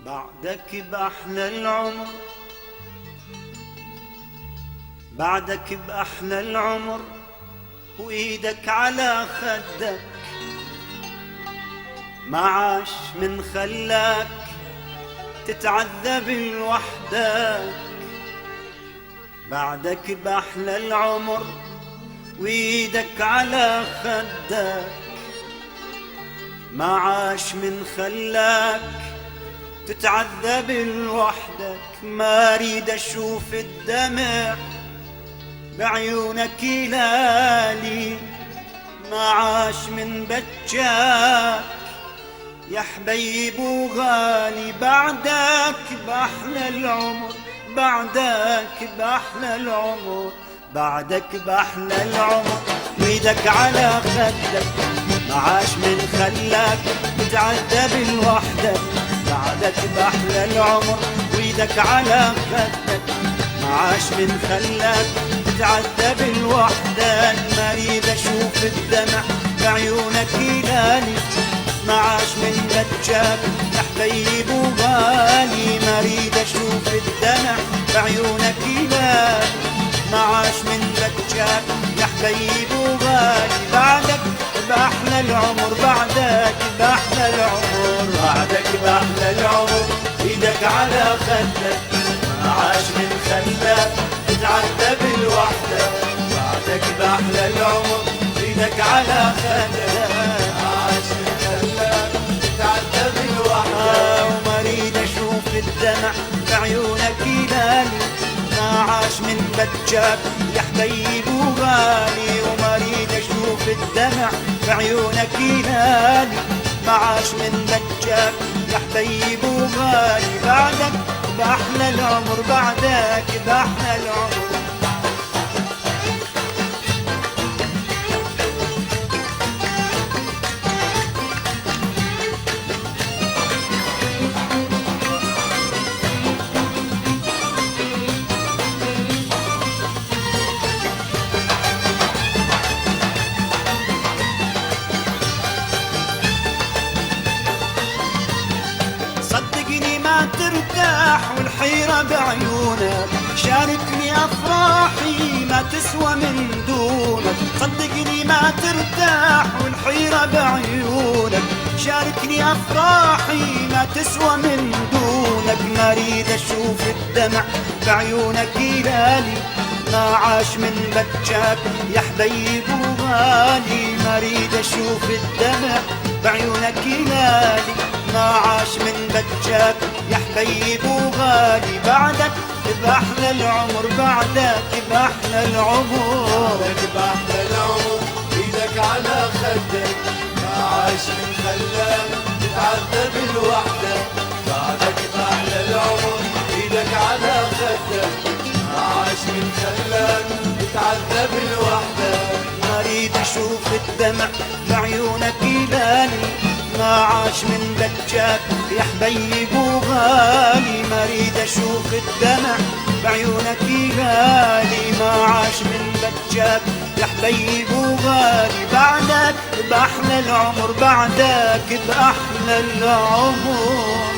بعدك بأحلى العمر، بعدك بأحلى العمر، وإيدك على خدك ما عاش من خلاك تتعذب لوحدك. بعدك بأحلى العمر وإيدك على خدك ما عاش من خلاك تتعذب لوحدك. ما اريد اشوف الدمع بعيونك يلالي، ما عاش من بجاك يا حبيب وغالي. بعدك بأحلى العمر، بعدك بأحلى العمر، بعدك بأحلى العمر، ويدك على خدك ما عاش من خلاك تتعذب لوحدك. بعدك بأحلى العمر ويدك على خدك ما عاش من خلاك تتعذب لوحدك. ما اريد اشوف الدمع بعيونك يلالي، ما عاش من بجاك يا حبيب وغالي. ما اريد اشوف الدمع بعيونك يلالي، ما عاش من بجاك يا حبيب وغالي. بعدك بأحلى العمر، بعدك بأحلى العمر، بعدك بأحلى العمر، ايدك على خدك ما عاش من خلاك تتعذب لوحدك. بعدك بأحلى العمر ايدك على خدك ما عاش من خلاك تتعذب لوحدك. وما اريد اشوف الدمع بعيونك يلالي، ما عاش من بجاك يا حبيب وغالي. وما اريد اشوف الدمع بعيونك يلالي، ما عاش من بجاك يا حبيب وغالي. بعدك بأحلى العمر، بعدك بأحلى العمر. صدقني ما ترتاح والحيرة بعيونك، شاركني أفراحي ما تسوى من دونك. صدقني ما ترتاح والحيرة بعيونك، شاركني أفراحي ما تسوى من دونك. ما اريد اشوف الدمع بعيونك يلالي، ما عاش من بجاك يا حبيب وغالي. ما اريد اشوف الدمع بعيونك يلالي، ما عاش من بجاك يا حبيب وغالي. بعدك بأحلى العمر، بعدك بأحلى العمر، بعدك بأحلى العمر، ايدك على خدك ما عاش من خلاك تتعذب لوحدك. بعدك بأحلى العمر، ايدك على خدك ما عاش من خلاك تتعذب لوحدك. ما اريد اشوف الدمع بعيونك يلالي، ما عاش من بجاك يا حبيب وغالي. ما اريد اشوف الدمع بعيونك يلالي، ما عاش من بجاك يا حبيب وغالي. بعدك بأحلى العمر، بعدك بأحلى العمر.